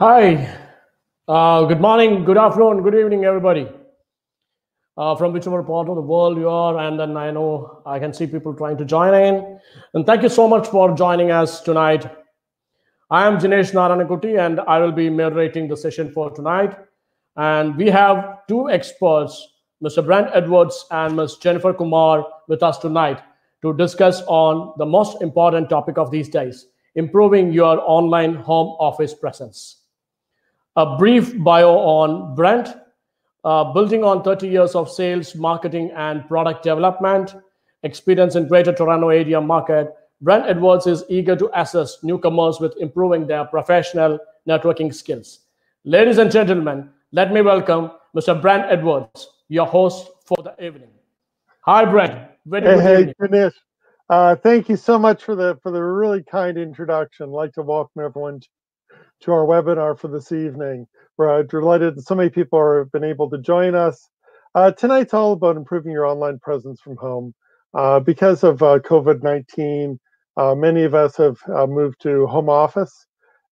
Hi, good morning, good afternoon, good evening, everybody. From whichever part of the world you are, and then I know I can see people trying to join in. And thank you so much for joining us tonight. I am Jinesh Naranakuti, and I will be moderating the session for tonight. And we have two experts, Mr. Brent Edwards and Ms. Jennifer Kumar, with us tonight to discuss on the most important topic of these days: improving your online home office presence. A brief bio on Brent, building on 30 years of sales, marketing, and product development, experience in Greater Toronto Area market. Brent Edwards is eager to assist newcomers with improving their professional networking skills. Ladies and gentlemen, let me welcome Mr. Brent Edwards, your host for the evening. Hi, Brent. Very good evening. Ganesh. Thank you so much for the really kind introduction. I'd like to welcome everyone to our webinar for this evening. We're delighted that so many people have been able to join us. Tonight's all about improving your online presence from home. Because of COVID-19, many of us have moved to home office,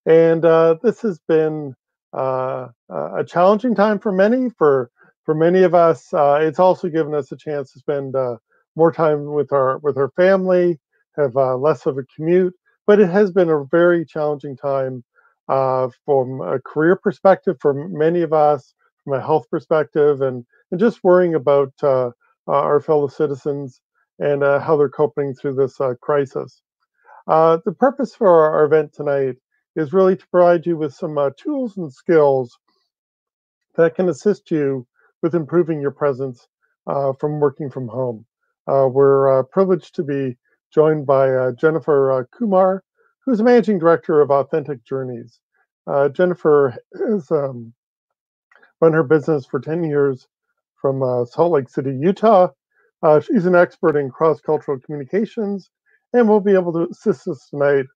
and this has been a challenging time for many. For many of us, it's also given us a chance to spend more time with our family, have less of a commute. But it has been a very challenging time from a career perspective for many of us, from a health perspective, and just worrying about our fellow citizens and how they're coping through this crisis. The purpose for our event tonight is really to provide you with some tools and skills that can assist you with improving your presence from working from home. We're privileged to be joined by Jennifer Kumar, who's Managing Director of Authentic Journeys. Jennifer has run her business for 10 years from Salt Lake City, Utah. She's an expert in cross-cultural communications and will be able to assist us tonight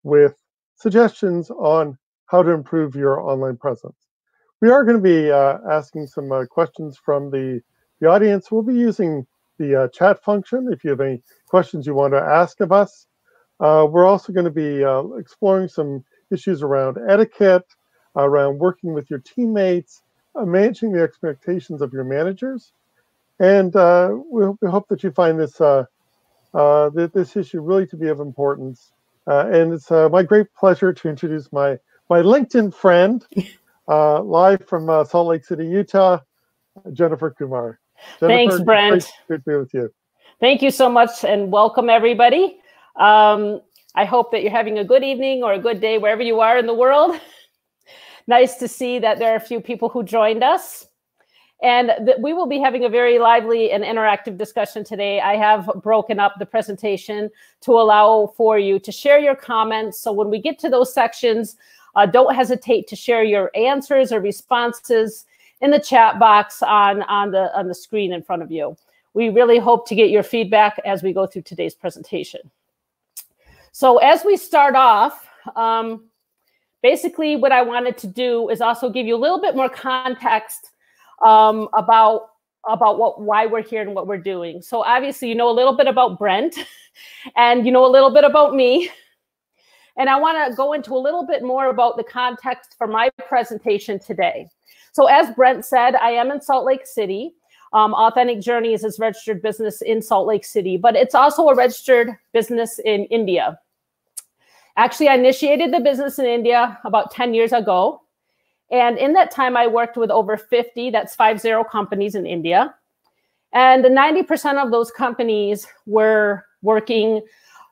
with suggestions on how to improve your online presence. We are going to be asking some questions from the audience. We'll be using the chat function if you have any questions you want to ask of us. We're also going to be exploring some issues around etiquette, around working with your teammates, managing the expectations of your managers. And we hope that you find this issue really to be of importance. And it's my great pleasure to introduce my LinkedIn friend, live from Salt Lake City, Utah, Jennifer Kumar. Jennifer, thanks, Brent. Great to be with you. Thank you so much, and welcome everybody. I hope that you're having a good evening or a good day wherever you are in the world. Nice to see that there are a few people who joined us. And we will be having a very lively and interactive discussion today. I have broken up the presentation to allow for you to share your comments. So when we get to those sections, don't hesitate to share your answers or responses in the chat box on the screen in front of you. We really hope to get your feedback as we go through today's presentation. So as we start off, basically what I wanted to do is also give you a little bit more context about why we're here and what we're doing. So obviously, you know a little bit about Brent and you know a little bit about me. And I want to go into a little bit more about the context for my presentation today. So as Brent said, I am in Salt Lake City. Authentic Journeys is a registered business in Salt Lake City, but it's also a registered business in India. Actually, I initiated the business in India about 10 years ago. And in that time, I worked with over 50, that's 50 companies in India. And 90% of those companies were working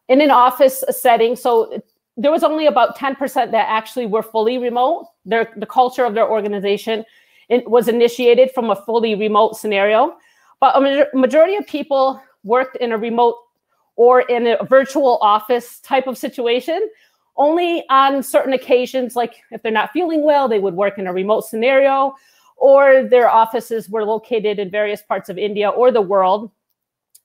in an office setting. So there was only about 10% that actually were fully remote. The culture of their organization was initiated from a fully remote scenario. But a majority of people worked in a remote or in a virtual office type of situation. Only on certain occasions, like if they're not feeling well, they would work in a remote scenario, or their offices were located in various parts of India or the world.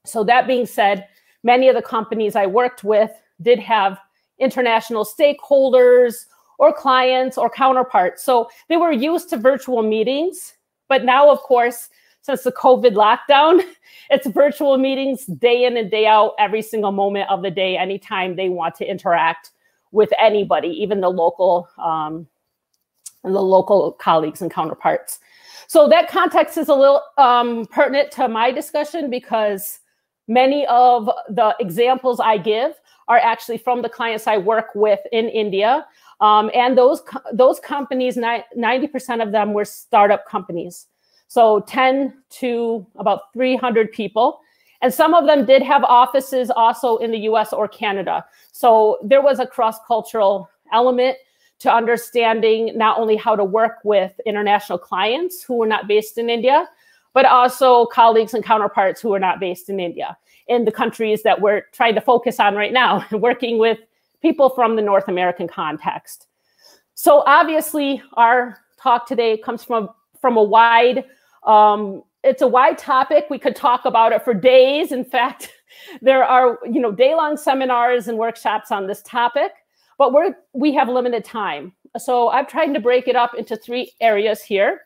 So that being said, many of the companies I worked with did have international stakeholders or clients or counterparts. So they were used to virtual meetings. But now, of course, since the COVID lockdown, it's virtual meetings day in and day out, every single moment of the day, anytime they want to interact with anybody, even the local and the local colleagues and counterparts. So that context is a little pertinent to my discussion because many of the examples I give are actually from the clients I work with in India. And those companies, 90% of them were startup companies. So 10 to about 300 people. And some of them did have offices also in the US or Canada. So there was a cross-cultural element to understanding not only how to work with international clients who were not based in India, but also colleagues and counterparts who are not based in India, in the countries that we're trying to focus on right now, working with people from the North American context. So obviously, our talk today comes from a wide, it's a wide topic. We could talk about it for days. In fact, there are day-long seminars and workshops on this topic, but we have limited time. So I've tried to break it up into 3 areas here.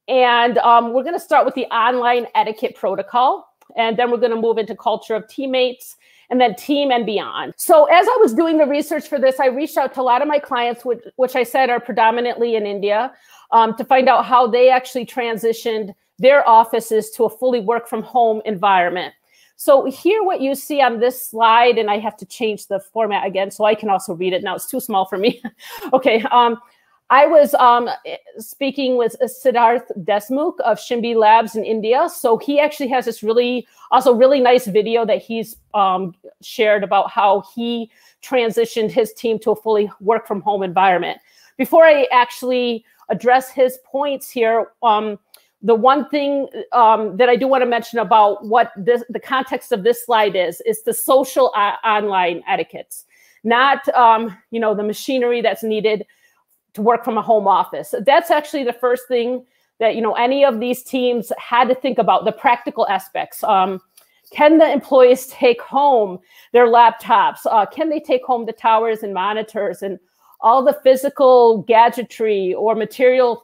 And we're going to start with the online etiquette protocol, and then we're going to move into culture of teammates, and then team and beyond. So as I was doing the research for this, I reached out to a lot of my clients, which I said are predominantly in India, to find out how they actually transitioned their offices to a fully work from home environment. So here what you see on this slide, and I have to change the format again so I can also read it now. It's too small for me. Okay. I was speaking with Siddharth Desmukh of Shimbi Labs in India. So he actually has this really nice video that he's shared about how he transitioned his team to a fully work from home environment. Before I actually address his points here, the one thing that I do want to mention about what the context of this slide is the social online etiquettes, not the machinery that's needed to work from a home office. That's actually the first thing that any of these teams had to think about, the practical aspects. Can the employees take home their laptops? Can they take home the towers and monitors and all the physical gadgetry or material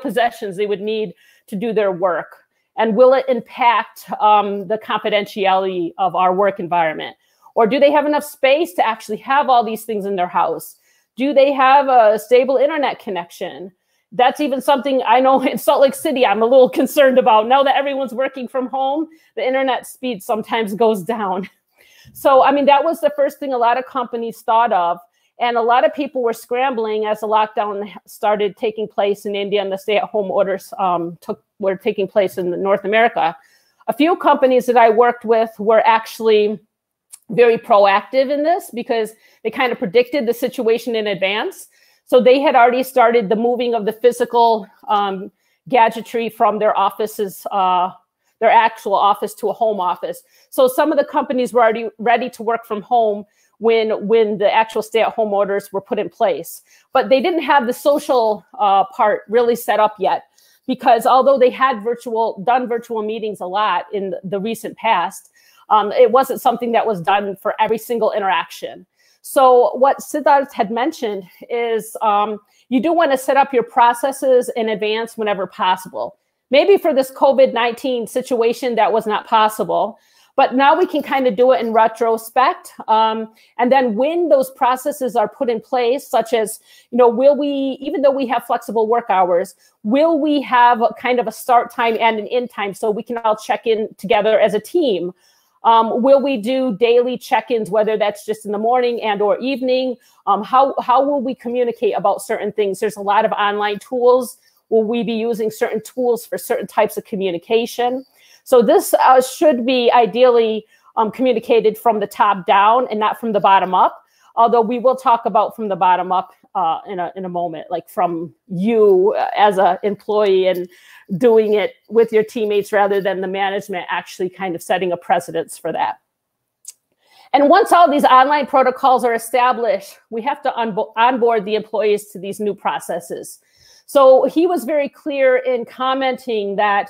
possessions they would need to do their work? And will it impact the confidentiality of our work environment? Or do they have enough space to actually have all these things in their house? Do they have a stable internet connection? That's even something I know in Salt Lake City I'm a little concerned about. Now that everyone's working from home, the internet speed sometimes goes down. So, I mean, that was the first thing a lot of companies thought of. And a lot of people were scrambling as the lockdown started taking place in India and the stay-at-home orders were taking place in North America. A few companies that I worked with were actually very proactive in this because they kind of predicted the situation in advance. So they had already started the moving of the physical gadgetry from their offices, their actual office to a home office. So some of the companies were already ready to work from home when the actual stay-at-home orders were put in place. But they didn't have the social part really set up yet, because although they had done virtual meetings a lot in the recent past, it wasn't something that was done for every single interaction. So what Siddharth had mentioned is you do want to set up your processes in advance whenever possible. Maybe for this COVID-19 situation, that was not possible. But now we can kind of do it in retrospect. And then when those processes are put in place, such as, will we, even though we have flexible work hours, will we have a kind of a start time and an end time so we can all check in together as a team? Will we do daily check-ins, whether that's just in the morning and or evening? How will we communicate about certain things? There's a lot of online tools. Will we be using certain tools for certain types of communication? So this should be ideally communicated from the top down and not from the bottom up. Although we will talk about from the bottom up in a moment, like from you as an employee and doing it with your teammates rather than the management actually kind of setting a precedence for that. And once all these online protocols are established, we have to onboard the employees to these new processes. So he was very clear in commenting that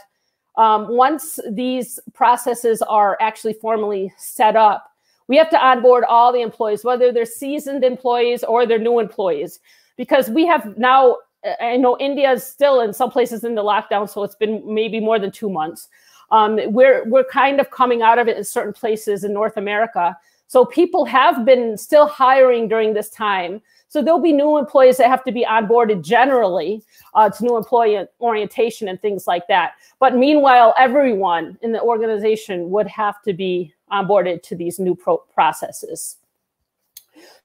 once these processes are actually formally set up, we have to onboard all the employees, whether they're seasoned employees or they're new employees, because we have now, I know India is still in some places in the lockdown, so it's been maybe more than 2 months. We're kind of coming out of it in certain places in North America. So people have been still hiring during this time. So there'll be new employees that have to be onboarded generally to new employee orientation and things like that. But meanwhile, everyone in the organization would have to be onboarded to these new processes.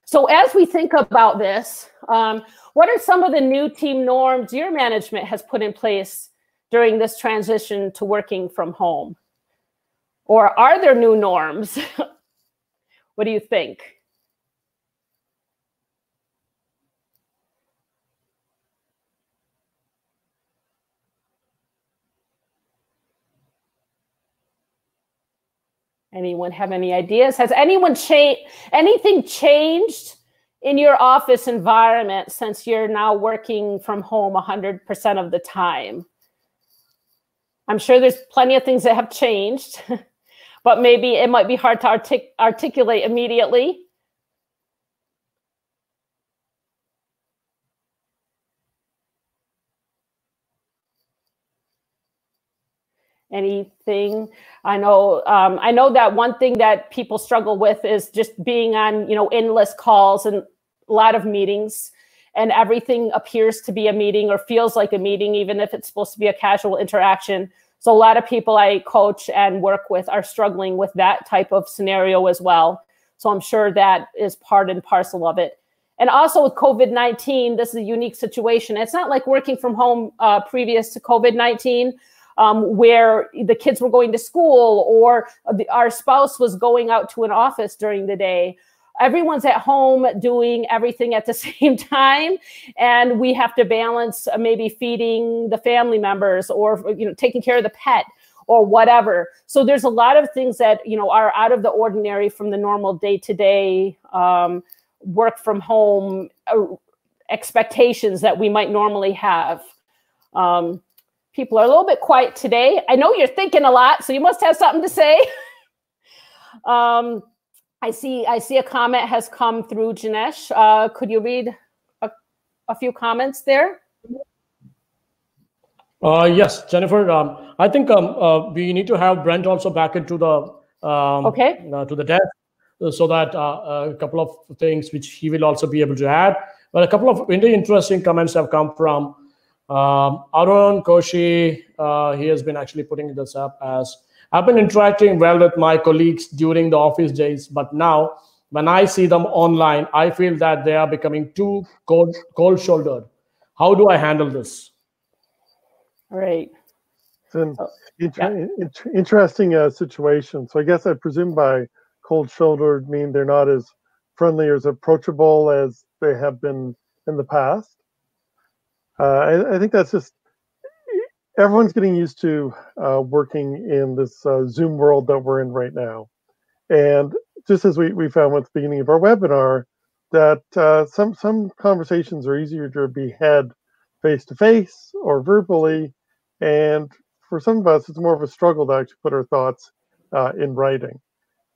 So as we think about this, what are some of the new team norms your management has put in place during this transition to working from home? Or are there new norms? What do you think? Anyone have any ideas? Has anything changed in your office environment since you're now working from home 100% of the time? I'm sure there's plenty of things that have changed, but maybe it might be hard to articulate immediately. Anything? I know that one thing that people struggle with is just being on, endless calls and a lot of meetings, and everything appears to be a meeting or feels like a meeting, even if it's supposed to be a casual interaction. So a lot of people I coach and work with are struggling with that type of scenario as well. So I'm sure that is part and parcel of it. And also with COVID-19, this is a unique situation. It's not like working from home previous to COVID-19, where the kids were going to school or our spouse was going out to an office during the day. Everyone's at home doing everything at the same time, and we have to balance maybe feeding the family members or taking care of the pet or whatever. So there's a lot of things that are out of the ordinary from the normal day-to-day work from home expectations that we might normally have. People are a little bit quiet today. I know you're thinking a lot, so you must have something to say. I see a comment has come through, Janesh. Could you read a few comments there? Yes, Jennifer. I think we need to have Brent also back into the to the desk, so that a couple of things which he will also be able to add. But a couple of really interesting comments have come from Arun Koshi. He has been actually putting this up as, I've been interacting well with my colleagues during the office days, but now when I see them online, I feel that they are becoming too cold-shouldered. How do I handle this? All right. It's an interesting situation. So I guess I presume by cold-shouldered mean they're not as friendly or as approachable as they have been in the past. I think that's just, everyone's getting used to working in this Zoom world that we're in right now. And just as we found at the beginning of our webinar, that some conversations are easier to be had face-to-face or verbally. And for some of us, it's more of a struggle to actually put our thoughts in writing.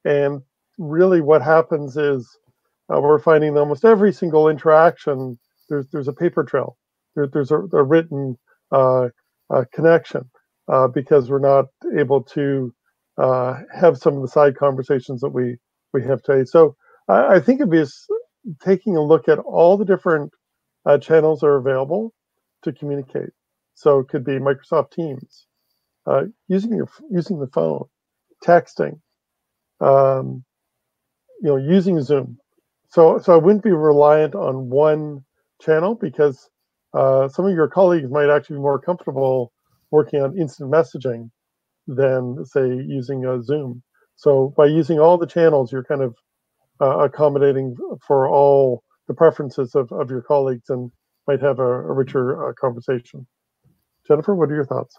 And really what happens is we're finding that almost every single interaction, there's a paper trail. There's a written connection because we're not able to have some of the side conversations that we have today. So I think it'd be taking a look at all the different channels that are available to communicate. So it could be Microsoft Teams, using the phone, texting, using Zoom. So I wouldn't be reliant on one channel, because some of your colleagues might actually be more comfortable working on instant messaging than, say, using Zoom. So by using all the channels, you're kind of accommodating for all the preferences of your colleagues and might have a richer conversation. Jennifer, what are your thoughts?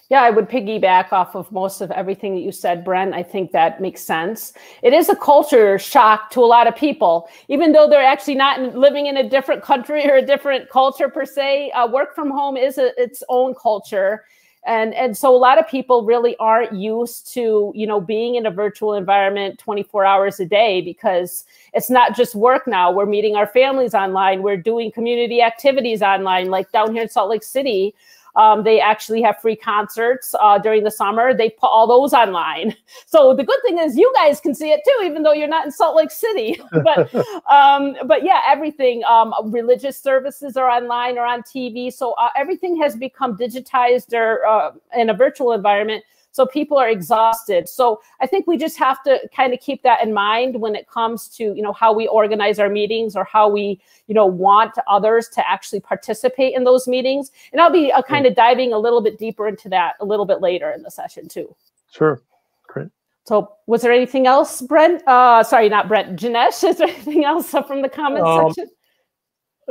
Yeah, I would piggyback off of most of everything that you said, Brent. I think that makes sense. It is a culture shock to a lot of people, even though they're actually not living in a different country or a different culture per se. Work from home is its own culture. And so a lot of people really aren't used to, being in a virtual environment 24 hours a day, because it's not just work now. We're meeting our families online. We're doing community activities online, like down here in Salt Lake City. They actually have free concerts during the summer. They put all those online. So the good thing is you guys can see it too, even though you're not in Salt Lake City. But yeah, everything. Religious services are online or on TV. So everything has become digitized or in a virtual environment. So people are exhausted. So I think we just have to kind of keep that in mind when it comes to, how we organize our meetings or how we, want others to actually participate in those meetings. And I'll be kind of diving a little bit deeper into that a little bit later in the session too. Sure. Great. So was there anything else, Brent? Sorry, not Brent, Janesh. Is there anything else from the comment section?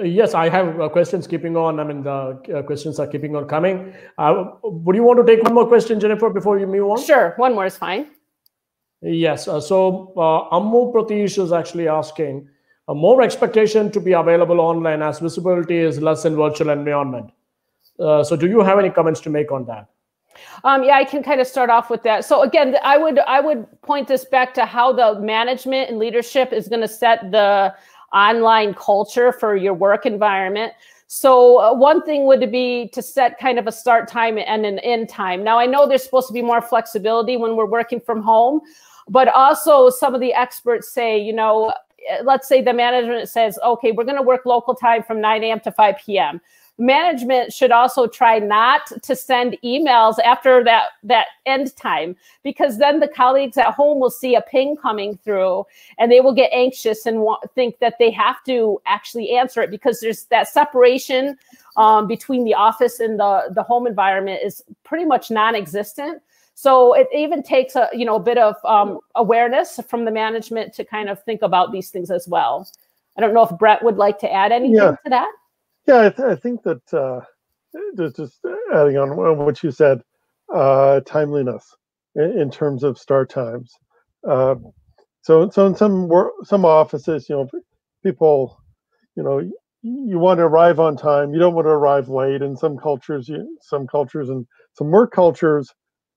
Yes, I have questions keeping on. I mean, the questions are keeping on coming. Would you want to take one more question, Jennifer, before you move on? Sure, one more is fine. Yes, so Ammu Pratish is actually asking, more expectation to be available online as visibility is less in virtual environment. So do you have any comments to make on that? Yeah, I can kind of start off with that. So again, I would point this back to how the management and leadership is going to set the online culture for your work environment. So one thing would be to set kind of a start time and an end time. Now, I know there's supposed to be more flexibility when we're working from home, but also some of the experts say, let's say the management says, okay, we're going to work local time from 9 a.m. to 5 p.m. Management should also try not to send emails after that end time, because then the colleagues at home will see a ping coming through and they will get anxious and think that they have to actually answer it, because there's that separation between the office and the home environment is pretty much non-existent. So it even takes a bit of awareness from the management to kind of think about these things as well. I don't know if Brett would like to add anything to that. Yeah, I think that just adding on what you said, timeliness in terms of start times. So in some offices, people, you want to arrive on time. You don't want to arrive late. In some cultures and some work cultures,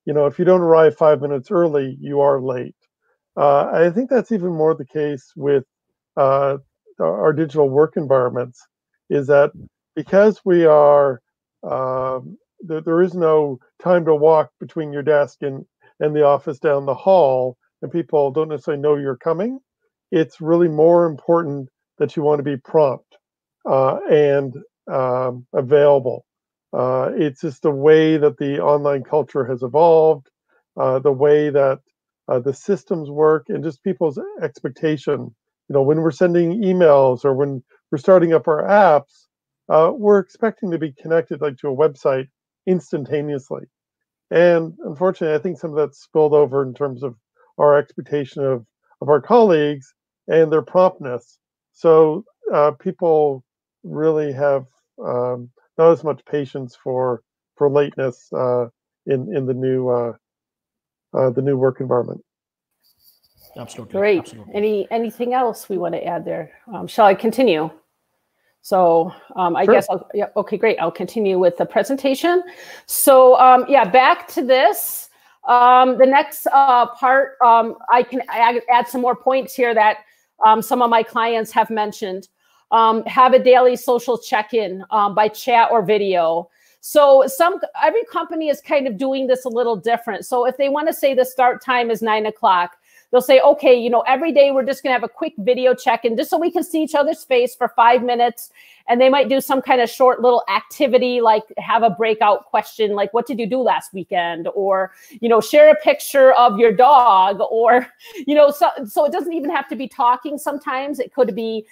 if you don't arrive 5 minutes early, you are late. I think that's even more the case with our digital work environments. Is that because we are, there is no time to walk between your desk and the office down the hall, and people don't necessarily know you're coming, it's really more important that you want to be prompt and available. It's just the way that the online culture has evolved, the way that the systems work, and just people's expectation. When we're sending emails or when we're starting up our apps, we're expecting to be connected to a website instantaneously. And unfortunately, I think some of that's spilled over in terms of our expectation of our colleagues and their promptness. So people really have not as much patience for lateness in the new work work Absolutely. Great. Absolutely. Anything else we want to add there? Shall I continue? So I guess, okay, great. I'll continue with the presentation. So back to this. The next part, I can add some more points here that some of my clients have mentioned. Have a daily social check-in by chat or video. So every company is kind of doing this a little different. So if they want to say the start time is 9 o'clock, they'll say, okay, every day we're just going to have a quick video check-in just so we can see each other's face for 5 minutes. And they might do some kind of short little activity, like have a breakout question, like what did you do last weekend? Or, share a picture of your dog, or, so it doesn't even have to be talking. Sometimes it could be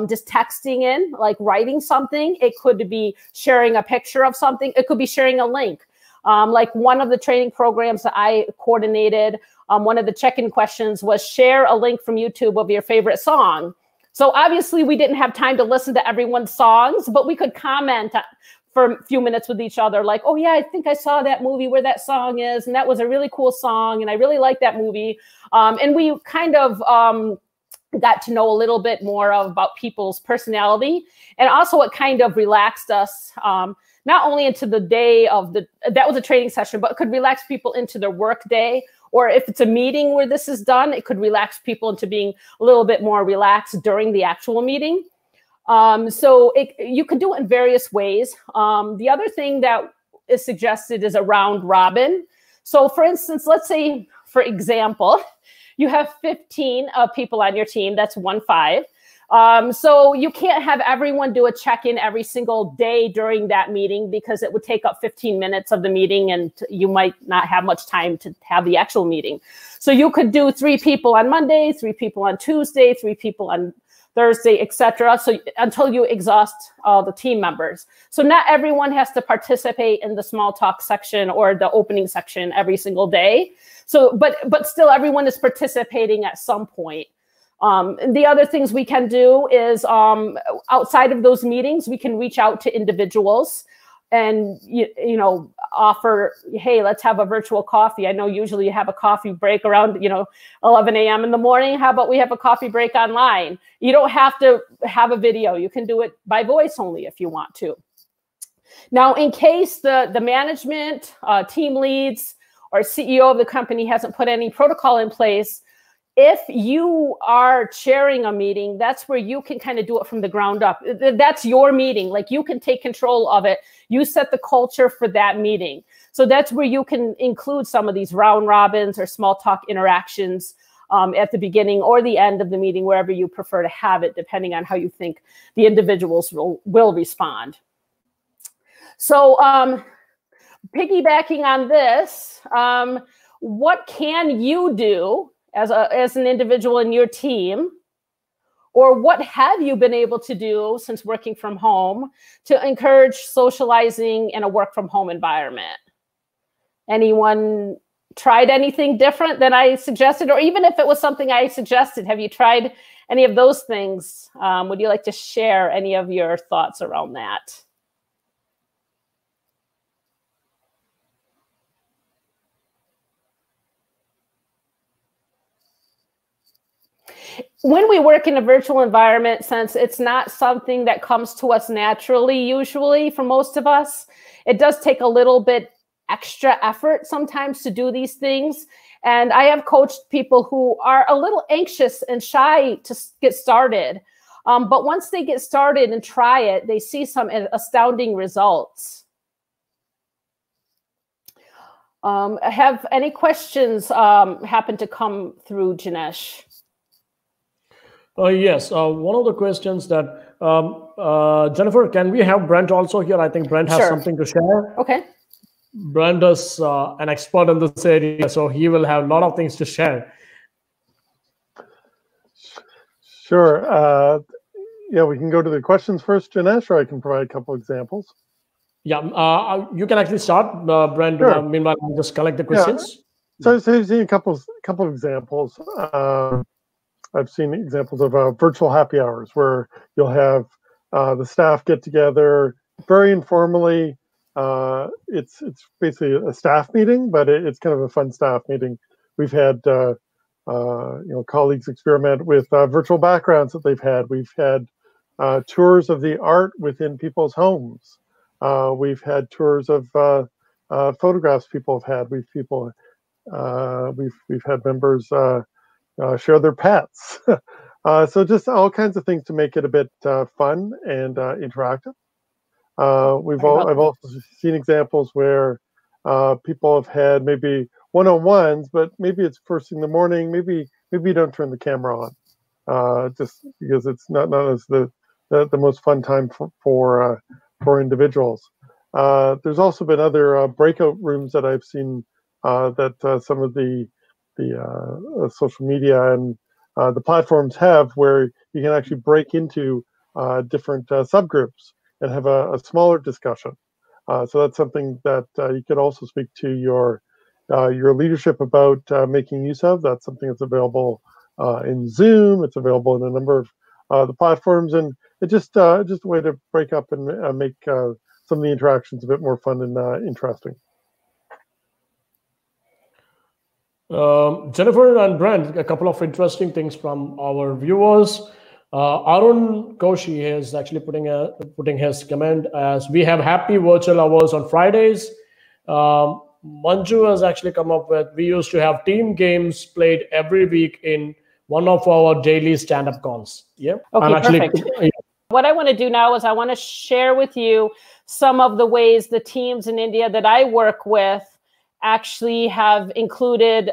just texting in, like writing something. It could be sharing a picture of something. It could be sharing a link. Like one of the training programs that I coordinated, one of the check-in questions was share a link from YouTube of your favorite song. So obviously we didn't have time to listen to everyone's songs, but we could comment for a few minutes with each other, like, oh yeah, I think I saw that movie where that song is, and that was a really cool song, and I really like that movie. And we kind of got to know a little bit more about people's personality, and also it kind of relaxed us, not only into the day of that was a training session, but it could relax people into their work day. Or if it's a meeting where this is done, it could relax people into being a little bit more relaxed during the actual meeting. So you could do it in various ways. The other thing that is suggested is a round robin. So for instance, let's say, for example, you have 15 people on your team. That's 15. So you can't have everyone do a check-in every single day during that meeting, because it would take up 15 minutes of the meeting and you might not have much time to have the actual meeting. So you could do 3 people on Monday, 3 people on Tuesday, 3 people on Thursday, etc. So until you exhaust all the team members. So not everyone has to participate in the small talk section or the opening section every single day. So, but still everyone is participating at some point. The other things we can do is outside of those meetings, we can reach out to individuals and, you know, offer, hey, let's have a virtual coffee. I know usually you have a coffee break around, 11 a.m. in the morning. How about we have a coffee break online? You don't have to have a video. You can do it by voice only if you want to. Now, in case the management, team leads, or CEO of the company hasn't put any protocol in place, if you are chairing a meeting, that's where you can kind of do it from the ground up. That's your meeting. Like, you can take control of it. You set the culture for that meeting. So that's where you can include some of these round robins or small talk interactions at the beginning or the end of the meeting, wherever you prefer to have it, depending on how you think the individuals will respond. So piggybacking on this, what can you do as an individual in your team, or what have you been able to do since working from home to encourage socializing in a work from home environment? Anyone tried anything different than I suggested? Or even if it was something I suggested, have you tried any of those things? Would you like to share any of your thoughts around that? When we work in a virtual environment, since it's not something that comes to us naturally, usually for most of us, it does take a little bit extra effort sometimes to do these things. And I have coached people who are a little anxious and shy to get started. But once they get started and try it, they see some astounding results. Have any questions happen to come through, Janesh? Yes, one of the questions that, Jennifer, can we have Brent also here? I think Brent has something to share. Okay. Brent is an expert in this area, so he will have a lot of things to share. Sure. Yeah, we can go to the questions first, Janesh, or I can provide a couple examples. Yeah, you can actually start, Brent. Sure. Meanwhile, I'll just collect the questions. Yeah. So I've seen a couple of examples. I've seen examples of virtual happy hours where you'll have the staff get together very informally. It's basically a staff meeting, but it's kind of a fun staff meeting. We've had colleagues experiment with virtual backgrounds that they've had. We've had tours of the art within people's homes. We've had tours of photographs people have had. We've had members share their pets. So just all kinds of things to make it a bit fun and interactive. I've also seen examples where people have had maybe one-on-ones, but maybe it's first thing in the morning. Maybe you don't turn the camera on, just because it's not as the most fun time for individuals. There's also been other breakout rooms that I've seen that some of the social media and the platforms have, where you can actually break into different subgroups and have a smaller discussion. So that's something that you could also speak to your leadership about making use of. That's something that's available in Zoom. It's available in a number of the platforms, and it's just a way to break up and make some of the interactions a bit more fun and interesting. Jennifer and Brent, a couple of interesting things from our viewers. Arun Koshi is actually putting his comment as we have happy virtual hours on Fridays. Manju has actually come up with, we used to have team games played every week in one of our daily stand-up calls. Yeah. Okay, perfect. What I want to do now is I want to share with you some of the ways the teams in India that I work with actually have included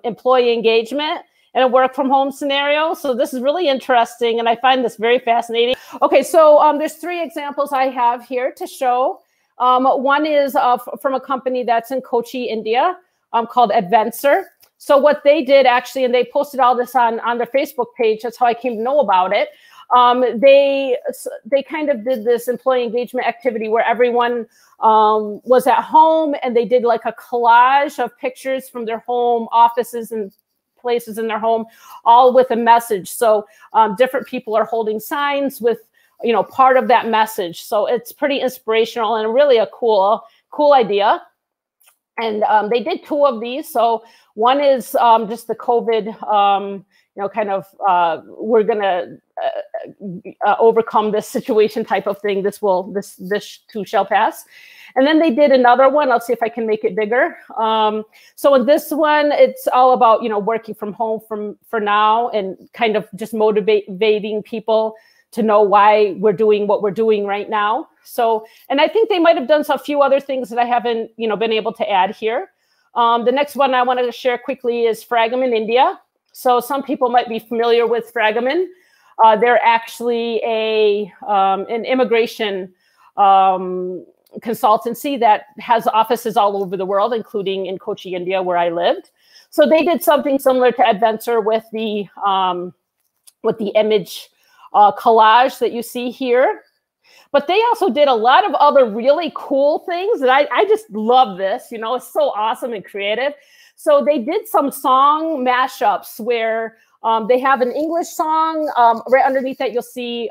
employee engagement in a work from home scenario. So this is really interesting, and I find this very fascinating. Okay, so there's 3 examples I have here to show. One is from a company that's in Kochi, India, called Adventure. So what they did actually, and they posted all this on their Facebook page, that's how I came to know about it. They kind of did this employee engagement activity where everyone was at home, and they did like a collage of pictures from their home, offices and places in their home, all with a message. So different people are holding signs with, you know, part of that message. So it's pretty inspirational and really a cool idea. And they did 2 of these. So one is just the COVID, you know, kind of we're gonna overcome this situation type of thing. This too shall pass. And then they did another one. I'll see if I can make it bigger. So in this one, it's all about, you know, working from home for now, and kind of just motivating people to know why we're doing what we're doing right now. So, and I think they might have done a few other things that I haven't, you know, been able to add here. The next one I wanted to share quickly is Fragaman India. So some people might be familiar with Fragaman. They're actually an immigration consultancy that has offices all over the world, including in Kochi, India, where I lived. So they did something similar to Adventure with the image collage that you see here. But they also did a lot of other really cool things that I just love this, you know, it's so awesome and creative. So they did some song mashups where they have an English song. Right underneath that, you'll see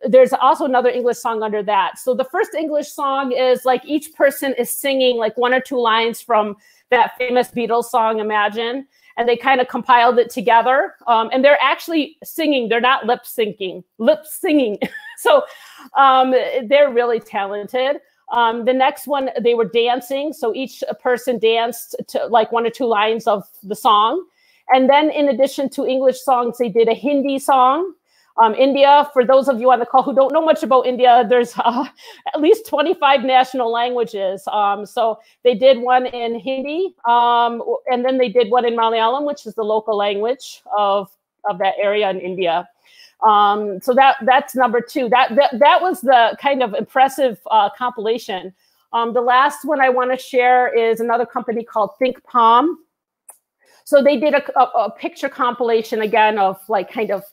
there's also another English song under that. So the first English song is like each person is singing like 1 or 2 lines from that famous Beatles song, Imagine. And they kind of compiled it together. And they're actually singing. They're not lip singing. So they're really talented. The next one, they were dancing. So each person danced to like 1 or 2 lines of the song. And then in addition to English songs, they did a Hindi song. India, for those of you on the call who don't know much about India, there's at least 25 national languages. So they did one in Hindi, and then they did one in Malayalam, which is the local language of that area in India. So that's number 2. That was the kind of impressive compilation. The last one I want to share is another company called Think Palm. So they did a picture compilation again of like kind of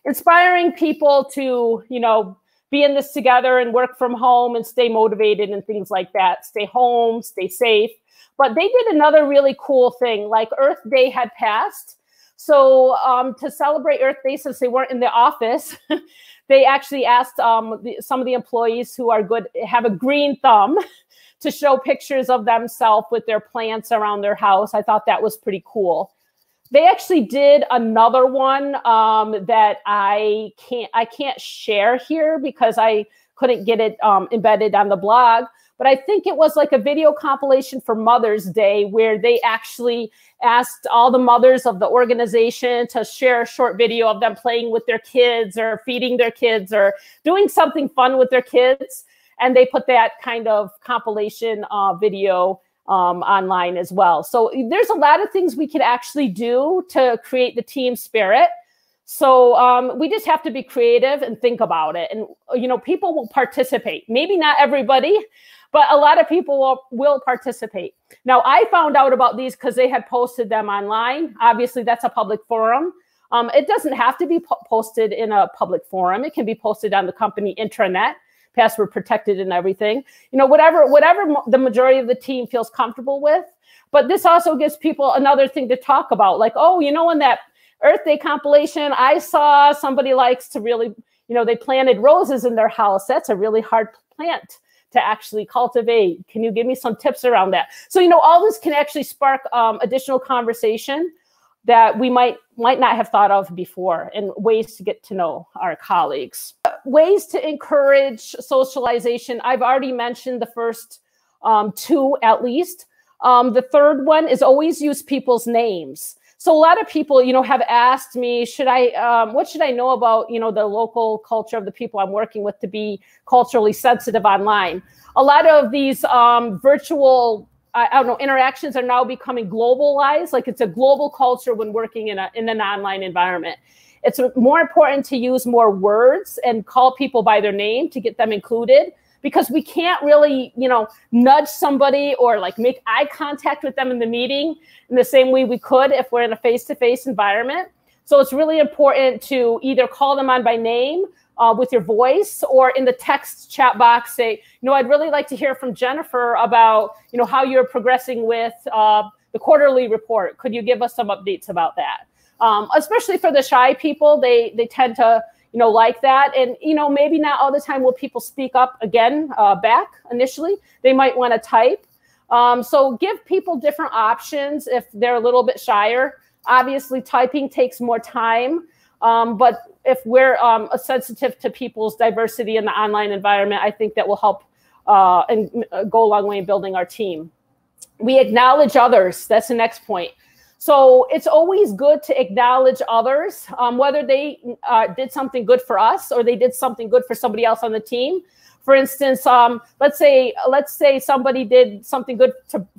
inspiring people to, you know, be in this together and work from home and stay motivated and things like that. Stay home, stay safe. But they did another really cool thing, like Earth Day had passed. So to celebrate Earth Day, since they weren't in the office, they actually asked some of the employees who are good, have a green thumb, to show pictures of themselves with their plants around their house. I thought that was pretty cool. They actually did another one that I can't share here because I couldn't get it embedded on the blog. But I think it was like a video compilation for Mother's Day where they actually asked all the mothers of the organization to share a short video of them playing with their kids or feeding their kids or doing something fun with their kids. And they put that kind of compilation video online as well. So there's a lot of things we can actually do to create the team spirit. So we just have to be creative and think about it. And, you know, people will participate. Maybe not everybody, but a lot of people will participate. Now, I found out about these because they had posted them online. Obviously, that's a public forum. It doesn't have to be posted in a public forum. It can be posted on the company intranet, password protected and everything. You know, whatever the majority of the team feels comfortable with. But this also gives people another thing to talk about. Like, oh, you know, in that Earth Day compilation, I saw somebody likes to really, you know, they planted roses in their house. That's a really hard plant to actually cultivate. Can you give me some tips around that? So, you know, all this can actually spark additional conversation that we might not have thought of before, and ways to get to know our colleagues. Ways to encourage socialization. I've already mentioned the first 2 at least. The third one is always use people's names. So a lot of people, have asked me, what should I know about, the local culture of the people I'm working with to be culturally sensitive online? A lot of these virtual, interactions are now becoming globalized. Like it's a global culture when working in an online environment. It's more important to use more words and call people by their name to get them included, because we can't really, nudge somebody or like make eye contact with them in the meeting in the same way we could if we're in a face-to-face environment. So it's really important to either call them on by name with your voice, or in the text chat box say, I'd really like to hear from Jennifer about, how you're progressing with the quarterly report. Could you give us some updates about that? Especially for the shy people, they tend to, like that. And, maybe not all the time will people speak up again back initially. They might want to type. So give people different options if they're a little bit shyer. Obviously, typing takes more time. But if we're sensitive to people's diversity in the online environment, I think that will help and go a long way in building our team. We acknowledge others. That's the next point. So it's always good to acknowledge others, whether they did something good for us or they did something good for somebody else on the team. For instance, let's say somebody did something good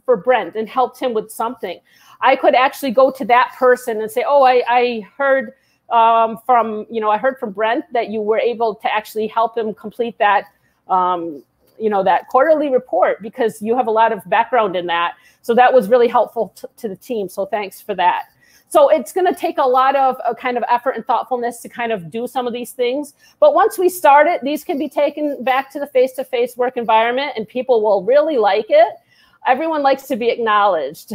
for Brent and helped him with something. I could actually go to that person and say, oh, I heard from Brent that you were able to actually help him complete that, that quarterly report, because you have a lot of background in that. So that was really helpful to the team. So thanks for that. So it's going to take a lot of kind of effort and thoughtfulness to kind of do some of these things. But once we start it, these can be taken back to the face-to-face work environment and people will really like it. Everyone likes to be acknowledged.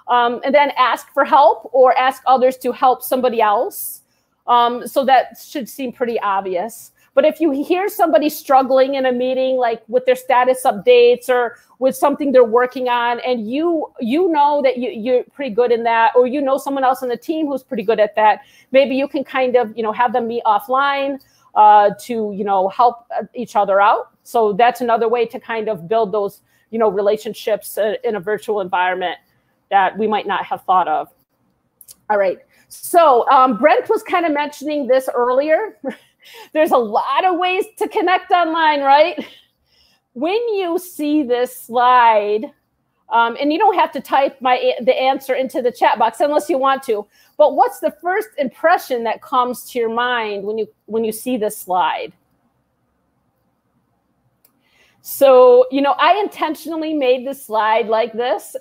And then ask for help or ask others to help somebody else. So that should seem pretty obvious. But if you hear somebody struggling in a meeting, like with their status updates or with something they're working on, and you know that you're pretty good in that, or someone else on the team who's pretty good at that, maybe you can kind of have them meet offline to help each other out. So that's another way to kind of build those relationships in a virtual environment that we might not have thought of. All right. So Brent was kind of mentioning this earlier. There's a lot of ways to connect online, right? When you see this slide, and you don't have to type the answer into the chat box unless you want to, but what's the first impression that comes to your mind when you see this slide? So, I intentionally made this slide like this.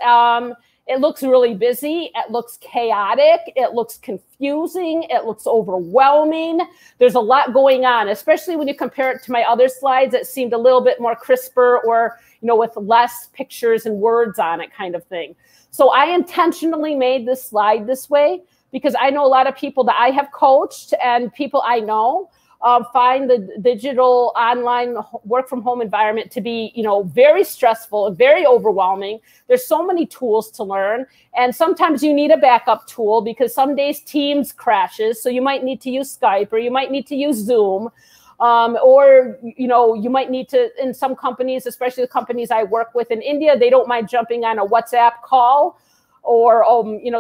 It looks really busy. It looks chaotic. It looks confusing. It looks overwhelming. There's a lot going on, especially when you compare it to my other slides that seemed a little bit more crisper or, with less pictures and words on it kind of thing. So I intentionally made this slide this way because I know a lot of people that I have coached and people I know find the digital online work from home environment to be, very stressful and very overwhelming. There's so many tools to learn. And sometimes you need a backup tool because some days Teams crashes. So you might need to use Skype or you might need to use Zoom. Or, you might need to, in some companies, especially the companies I work with in India, they don't mind jumping on a WhatsApp call or,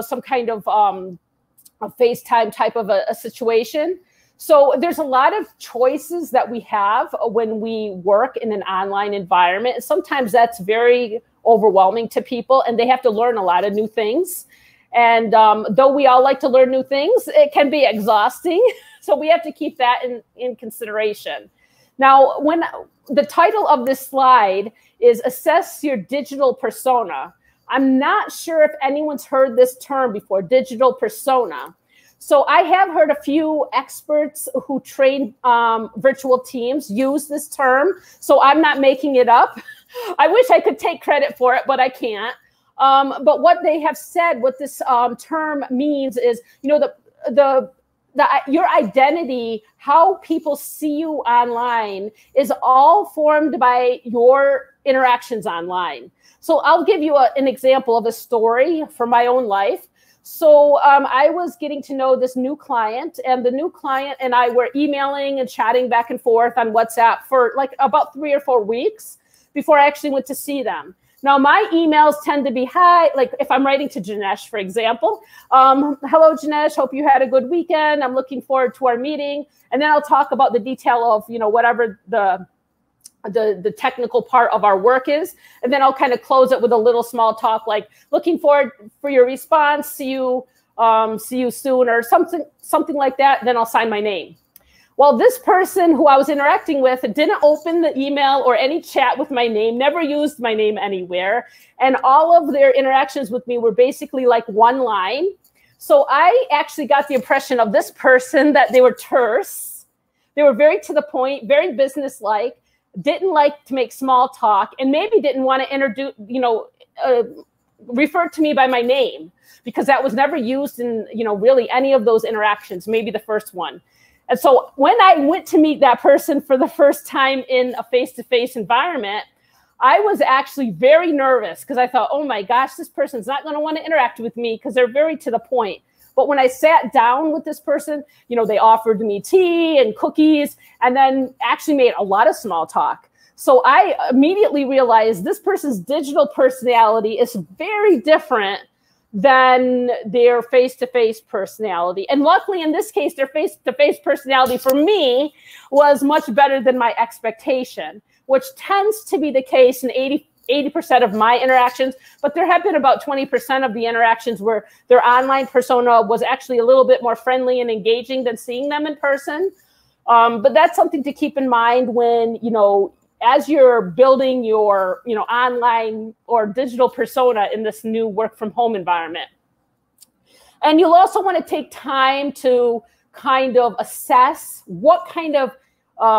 some kind of a FaceTime type of a situation. So there's a lot of choices that we have when we work in an online environment. And sometimes that's very overwhelming to people and they have to learn a lot of new things. And though we all like to learn new things, it can be exhausting. So we have to keep that in consideration. Now, when the title of this slide is Assess Your Digital Persona, I'm not sure if anyone's heard this term before, digital persona. So I have heard a few experts who train virtual teams use this term. So I'm not making it up. I wish I could take credit for it, but I can't. But what they have said, what this term means is, your identity, how people see you online is all formed by your interactions online. So I'll give you an example of a story from my own life. So I was getting to know this new client, and the new client and I were emailing and chatting back and forth on WhatsApp for like about 3 or 4 weeks before I actually went to see them. Now, my emails tend to be hi, like if I'm writing to Janesh, for example, hello, Janesh, hope you had a good weekend. I'm looking forward to our meeting. And then I'll talk about the detail of, whatever the technical part of our work is. And then I'll kind of close it with a little small talk, like looking forward for your response. See you soon, or something like that. Then I'll sign my name. Well, this person who I was interacting with didn't open the email or any chat with my name, never used my name anywhere. And all of their interactions with me were basically like one line. So I actually got the impression of this person that they were terse. They were very to the point, very businesslike, didn't like to make small talk, and maybe didn't want to introduce, refer to me by my name, because that was never used in, really any of those interactions, maybe the first one. And so when I went to meet that person for the first time in a face-to-face environment, I was actually very nervous, because I thought, oh my gosh, this person's not going to want to interact with me because they're very to the point. But when I sat down with this person, they offered me tea and cookies, and then actually made a lot of small talk. So I immediately realized this person's digital personality is very different than their face-to-face personality. And luckily, in this case, their face-to-face personality for me was much better than my expectation, which tends to be the case in 80% of my interactions. But there have been about 20% of the interactions where their online persona was actually a little bit more friendly and engaging than seeing them in person. But that's something to keep in mind when, as you're building your, online or digital persona in this new work from home environment. And you'll also want to take time to kind of assess what kind of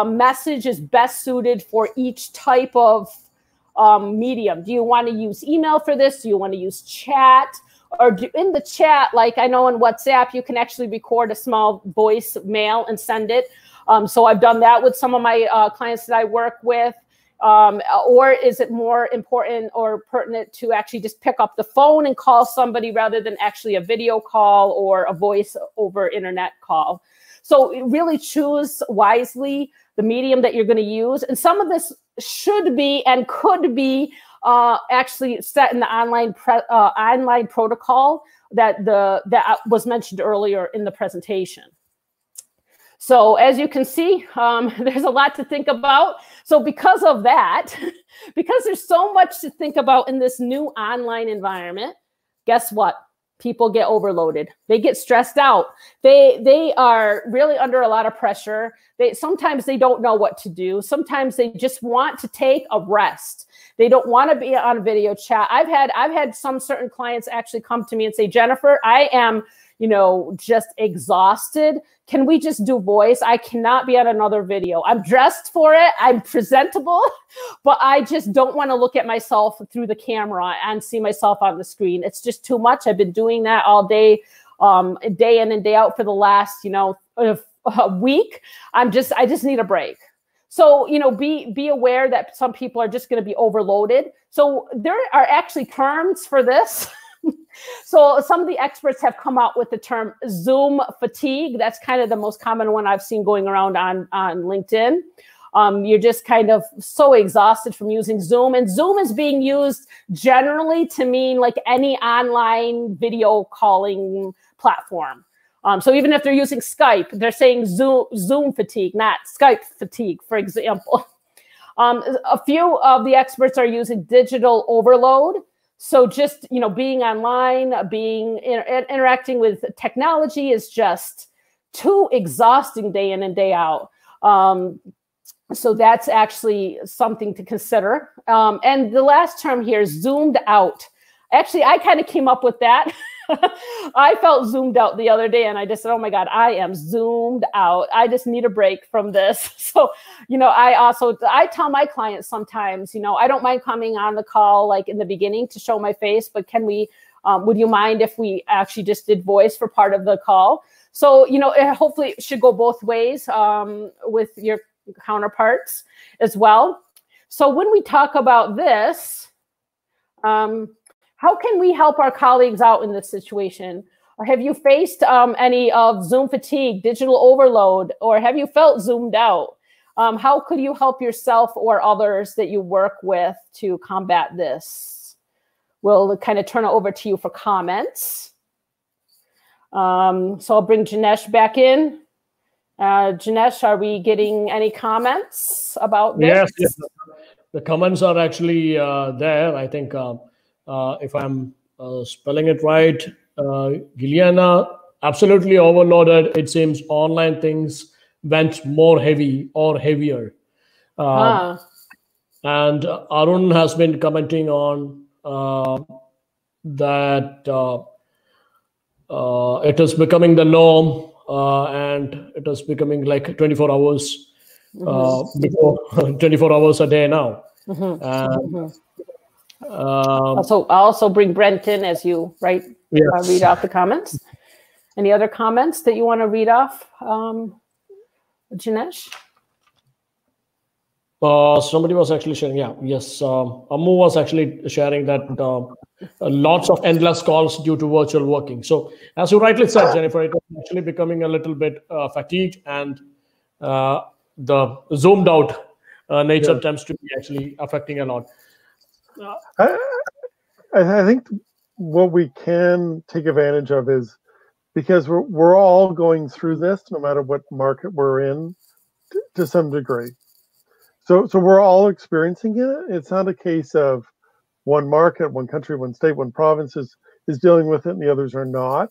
message is best suited for each type of medium. Do you want to use email for this? Do you want to use chat? Or in the chat, like I know in WhatsApp, you can actually record a small voice mail and send it. So I've done that with some of my clients that I work with. Or is it more important or pertinent to actually just pick up the phone and call somebody rather than actually a video call or a voice over internet call? So really choose wisely the medium that you're going to use. And some of this should be and could be actually set in the online protocol that was mentioned earlier in the presentation. So as you can see, there's a lot to think about. So because of that, because there's so much to think about in this new online environment, guess what? People get overloaded. They get stressed out. They are really under a lot of pressure. Sometimes they don't know what to do. Sometimes they just want to take a rest. They don't want to be on a video chat. I've had some certain clients actually come to me and say, Jennifer, I am, just exhausted. Can we just do voice? I cannot be on another video. I'm dressed for it. I'm presentable, but I just don't want to look at myself through the camera and see myself on the screen. It's just too much. I've been doing that all day, day in and day out for the last, a week. I just need a break. So, be aware that some people are just going to be overloaded. So there are actually terms for this. So some of the experts have come out with the term Zoom fatigue. That's kind of the most common one I've seen going around on LinkedIn. You're just kind of so exhausted from using Zoom. And Zoom is being used generally to mean like any online video calling platform. So even if they're using Skype, they're saying Zoom fatigue, not Skype fatigue, for example. A few of the experts are using digital overload. So just, being online, interacting with technology is just too exhausting day in and day out. So that's actually something to consider. And the last term here is zoomed out. Actually, I kind of came up with that. I felt zoomed out the other day and I just said, oh my God, I am zoomed out. I just need a break from this. So, I tell my clients sometimes, I don't mind coming on the call like in the beginning to show my face, but would you mind if we actually just did voice for part of the call? So, hopefully it should go both ways with your counterparts as well. So when we talk about this, how can we help our colleagues out in this situation? Or have you faced any of Zoom fatigue, digital overload, or have you felt zoomed out? How could you help yourself or others that you work with to combat this? We'll kind of turn it over to you for comments. So I'll bring Janesh back in. Janesh, are we getting any comments about this? Yes. The comments are actually there. I think if I'm spelling it right, Giliana, absolutely overloaded. It seems online things went more heavy or heavier. And Arun has been commenting on that it is becoming the norm and it is becoming like 24 hours before 24 hours a day now. I'll also bring Brent in as you read off the comments. Any other comments that you want to read off, Janesh? Somebody was actually sharing. Ammu was actually sharing that lots of endless calls due to virtual working. So as you rightly said, Jennifer, it is actually becoming a little bit fatigued, and the zoomed out nature tends to be actually affecting a lot. I think what we can take advantage of is, because we're all going through this, no matter what market we're in, to some degree. So we're all experiencing it. It's not a case of one market, one country, one state, one province is dealing with it and the others are not.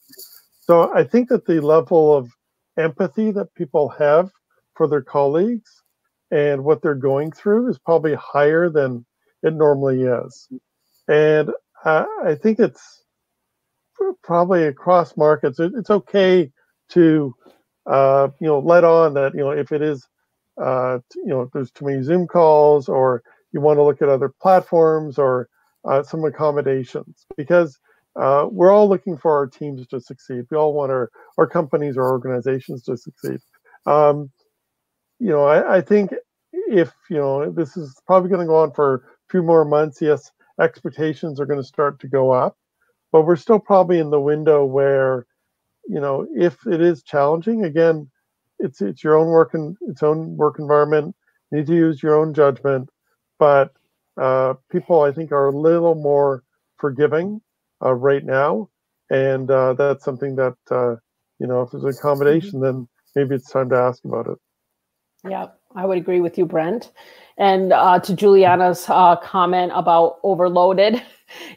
So I think that the level of empathy that people have for their colleagues and what they're going through is probably higher than it normally is. And I think it's probably across markets. It's okay to let on that, if it is if there's too many Zoom calls, or you want to look at other platforms, or some accommodations, because we're all looking for our teams to succeed. We all want our companies or organizations to succeed. I think if this is probably going to go on for a few more months, yes, expectations are going to start to go up, but we're still probably in the window where, if it is challenging, again, it's your own work environment. You need to use your own judgment, but people, I think, are a little more forgiving right now, and that's something that if there's an accommodation, then maybe it's time to ask about it. Yeah, I would agree with you, Brent. And to Juliana's comment about overloaded,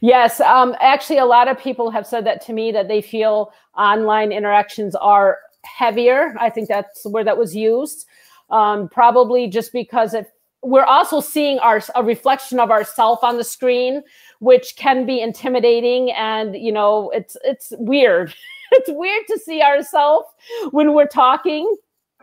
yes, actually, a lot of people have said that to me, that they feel online interactions are heavier. I think that's where that was used. Probably just because we're also seeing a reflection of ourselves on the screen, which can be intimidating, and it's weird. It's weird to see ourselves when we're talking.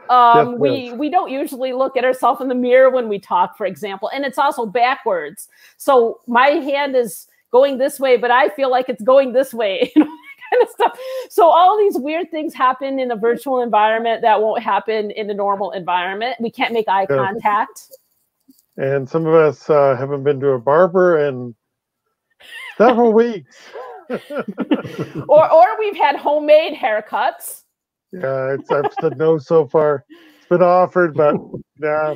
We don't usually look at ourselves in the mirror when we talk, for example, and it's also backwards. So my hand is going this way, but I feel like it's going this way. Kind of stuff. So all these weird things happen in a virtual environment that won't happen in a normal environment. We can't make eye contact. And some of us haven't been to a barber in several weeks. or we've had homemade haircuts. Yeah, I've said no so far. It's been offered, but yeah.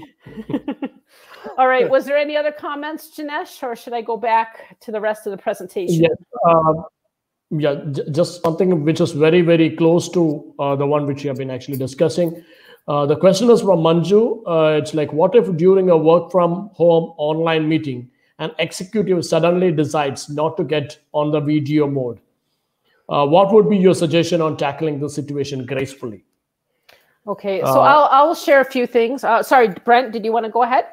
All right. Was there any other comments, Janesh, or should I go back to the rest of the presentation? Yeah, just something which is very, very close to the one which we have been actually discussing. The question is from Manju. It's like, what if during a work from home online meeting, an executive suddenly decides not to get on the video mode? What would be your suggestion on tackling the situation gracefully? Okay, so I'll share a few things. Sorry, Brent, did you want to go ahead?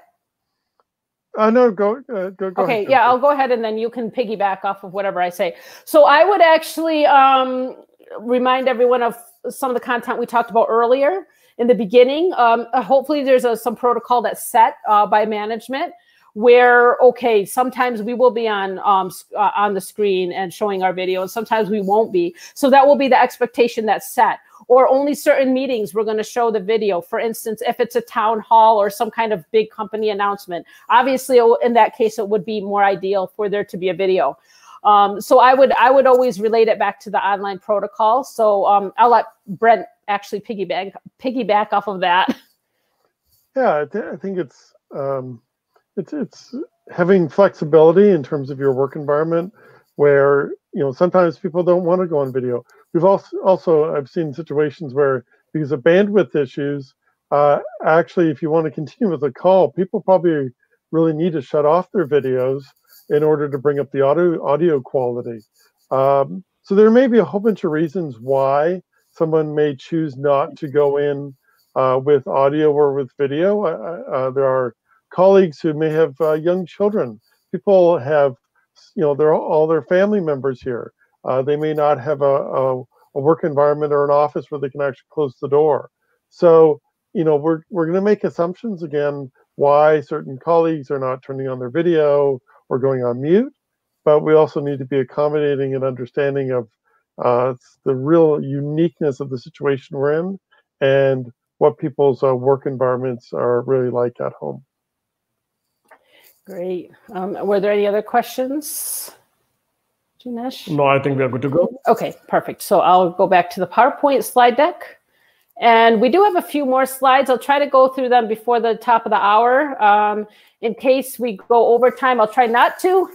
No, go okay, ahead. Yeah, I'll go ahead, and then you can piggyback off of whatever I say. So I would actually remind everyone of some of the content we talked about earlier in the beginning. Hopefully there's some protocol that's set by management where, okay, sometimes we will be on the screen and showing our video, and sometimes we won't be. So that will be the expectation that's set. Or only certain meetings we're going to show the video. For instance, if it's a town hall or some kind of big company announcement, obviously in that case it would be more ideal for there to be a video. So I would always relate it back to the online protocol. So I'll let Brent actually piggyback off of that. Yeah, I think it's having flexibility in terms of your work environment, where sometimes people don't want to go on video. We've also I've seen situations where, because of bandwidth issues, actually, if you want to continue with a call, people probably really need to shut off their videos in order to bring up the audio quality. So there may be a whole bunch of reasons why someone may choose not to go in with audio or with video. There are colleagues who may have young children. People have, they're all their family members here. They may not have a work environment or an office where they can actually close the door. So, we're going to make assumptions again why certain colleagues are not turning on their video or going on mute. But we also need to be accommodating and understanding of the real uniqueness of the situation we're in and what people's work environments are really like at home. Great. Were there any other questions, Jinesh? No, I think we are good to go. Okay, perfect. So I'll go back to the PowerPoint slide deck. And we do have a few more slides. I'll try to go through them before the top of the hour. In case we go over time, I'll try not to,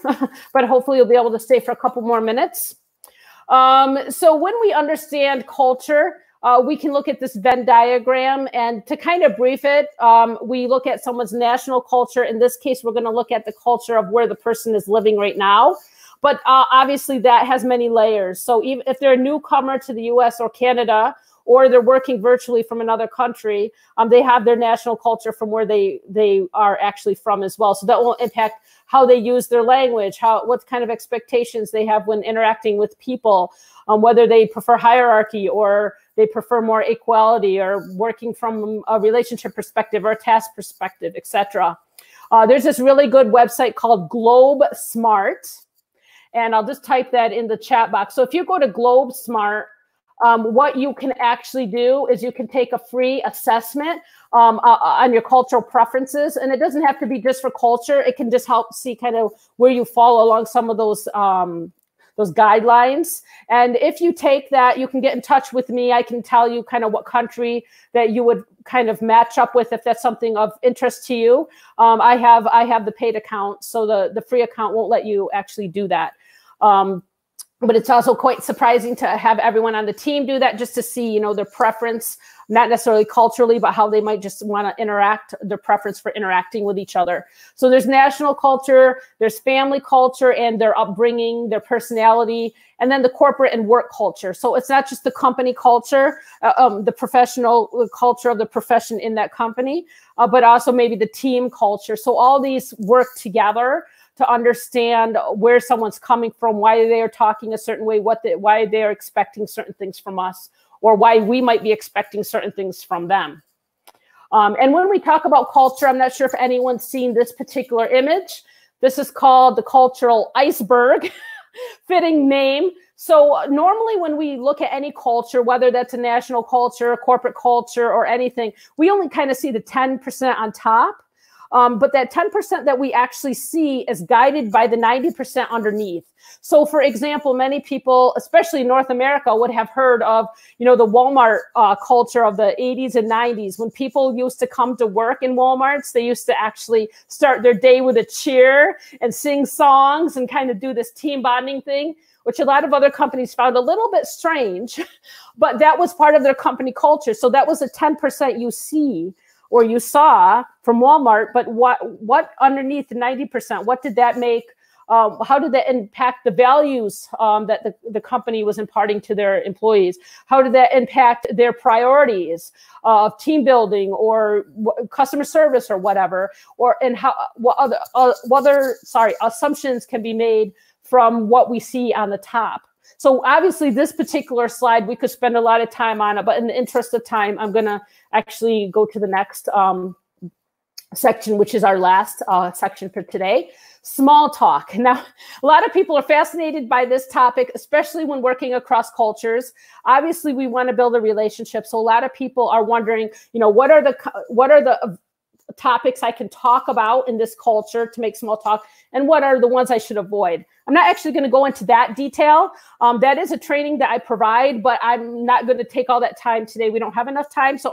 but hopefully you'll be able to stay for a couple more minutes. So when we understand culture, we can look at this Venn diagram, and to kind of brief it, we look at someone's national culture. In this case, we're going to look at the culture of where the person is living right now. But obviously that has many layers. So even if they're a newcomer to the US or Canada, or they're working virtually from another country, they have their national culture from where they are actually from as well. So that will impact how they use their language, what kind of expectations they have when interacting with people, whether they prefer hierarchy or they prefer more equality, or working from a relationship perspective or a task perspective, etc. There's this really good website called Globe Smart, and I'll just type that in the chat box. So if you go to Globe Smart, what you can actually do is you can take a free assessment on your cultural preferences. And it doesn't have to be just for culture. It can just help see kind of where you fall along some of those guidelines. And if you take that, you can get in touch with me. I can tell you kind of what country that you would kind of match up with if that's something of interest to you. I have the paid account, so the free account won't let you actually do that. But it's also quite surprising to have everyone on the team do that, just to see, their preference, not necessarily culturally, but how they might just want to interact, their preference for interacting with each other. So there's national culture, there's family culture and their upbringing, their personality, and then the corporate and work culture. So it's not just the company culture, the professional culture of the profession in that company, but also maybe the team culture. So all these work together to understand where someone's coming from, why they are talking a certain way, why they are expecting certain things from us, or why we might be expecting certain things from them. And when we talk about culture, I'm not sure if anyone's seen this particular image. This is called the cultural iceberg, fitting name. So normally when we look at any culture, whether that's a national culture, a corporate culture, or anything, we only kind of see the 10% on top. But that 10% that we actually see is guided by the 90% underneath. So for example, many people, especially in North America, would have heard of, the Walmart culture of the 80s and 90s. When people used to come to work in Walmarts, they used to actually start their day with a cheer and sing songs and kind of do this team bonding thing, which a lot of other companies found a little bit strange, but that was part of their company culture. So that was a 10% you see, or you saw from Walmart, but what underneath the 90%, what did that make? How did that impact the values that the company was imparting to their employees? How did that impact their priorities of team building or customer service or whatever? And what other assumptions can be made from what we see on the top? So obviously this particular slide, we could spend a lot of time on it, but in the interest of time, I'm going to actually go to the next section, which is our last section for today, small talk. Now, a lot of people are fascinated by this topic, especially when working across cultures. Obviously, we want to build a relationship. So a lot of people are wondering, what are the topics I can talk about in this culture to make small talk, and what are the ones I should avoid. I'm not actually going to go into that detail. That is a training that I provide, but I'm not going to take all that time today. We don't have enough time. So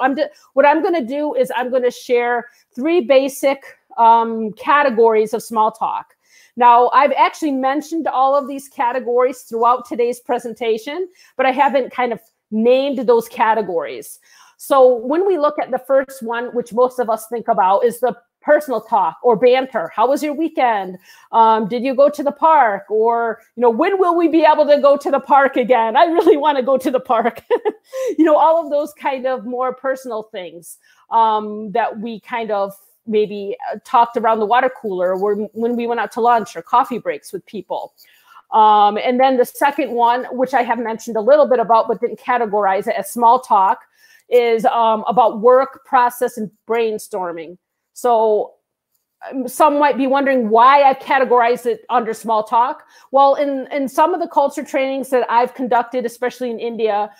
what I'm going to do is I'm going to share 3 basic categories of small talk. Now, I've actually mentioned all of these categories throughout today's presentation, but I haven't kind of named those categories. So when we look at the first one, which most of us think about, is the personal talk or banter. How was your weekend? Did you go to the park? Or, when will we be able to go to the park again? I really want to go to the park. All of those kind of more personal things that we kind of maybe talked around the water cooler, or when we went out to lunch or coffee breaks with people. And then the second one, which I have mentioned a little bit about, but didn't categorize it as small talk, is about work, process, and brainstorming. So some might be wondering why I've categorized it under small talk. Well, in some of the culture trainings that I've conducted, especially in India,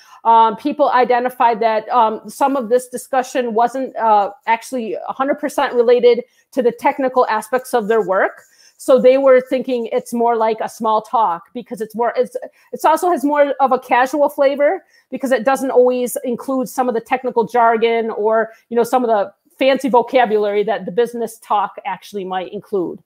people identified that some of this discussion wasn't actually 100% related to the technical aspects of their work. So they were thinking it's more like a small talk because it also has more of a casual flavor because it doesn't always include some of the technical jargon or, some of the fancy vocabulary that the business talk actually might include.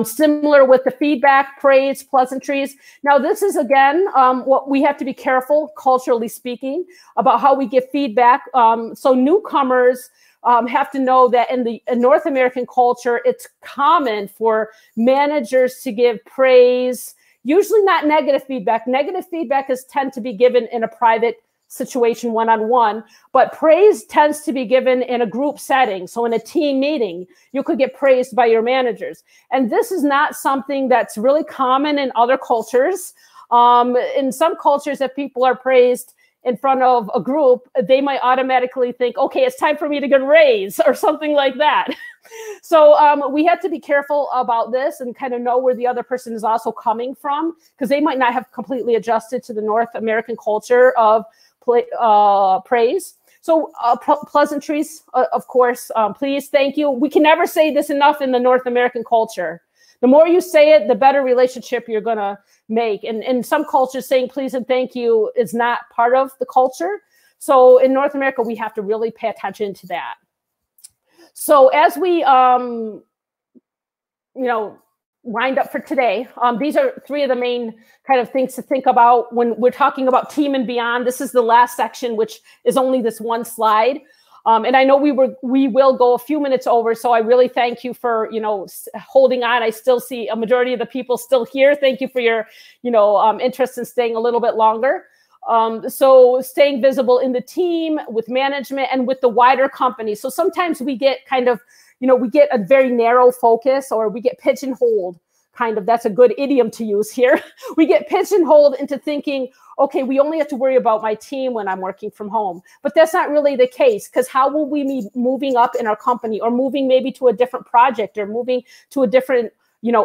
Similar with the feedback, praise, pleasantries. Now, this is, again, what we have to be careful, culturally speaking, about how we give feedback. So newcomers have to know that in North American culture, it's common for managers to give praise, usually not negative feedback. Negative feedback tend to be given in a private situation, one-on-one, but praise tends to be given in a group setting. So in a team meeting, you could get praised by your managers. And this is not something that's really common in other cultures. In some cultures, if people are praised in front of a group, they might automatically think, okay, it's time for me to get a raise or something like that. So we have to be careful about this and kind of know where the other person is also coming from, because they might not have completely adjusted to the North American culture of praise. So pleasantries, of course, please, thank you. We can never say this enough in the North American culture. The more you say it, the better relationship you're going to make. And in some cultures, saying please and thank you is not part of the culture. So in North America, we have to really pay attention to that. So as we, wind up for today, these are 3 of the main kind of things to think about when we're talking about team and beyond. This is the last section, which is only this one slide. And I know we will go a few minutes over, so I really thank you for, holding on. I still see a majority of the people still here. Thank you for your, interest in staying a little bit longer. So staying visible in the team, with management, and with the wider company. So sometimes we get kind of, we get a very narrow focus, or we get pigeonholed, kind of. That's a good idiom to use here. We get pigeonholed into thinking, okay, we only have to worry about my team when I'm working from home. But that's not really the case, because how will we be moving up in our company, or moving maybe to a different project, or moving to a different